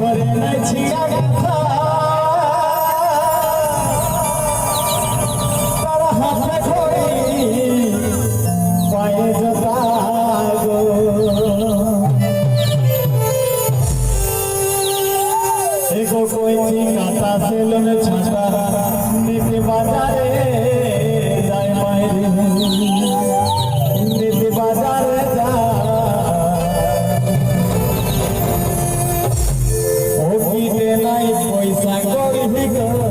ঘরে নাই ছিয়া গাথা তারা হাতে ঘড়ি পায়ে জোতা গো এগো কইছি কাটা সেলুন ছাতা নিতে বাজারে যায় মাইরে নিতে বাজারে যায় ও কিতে নাই পয়সা গরিবি গো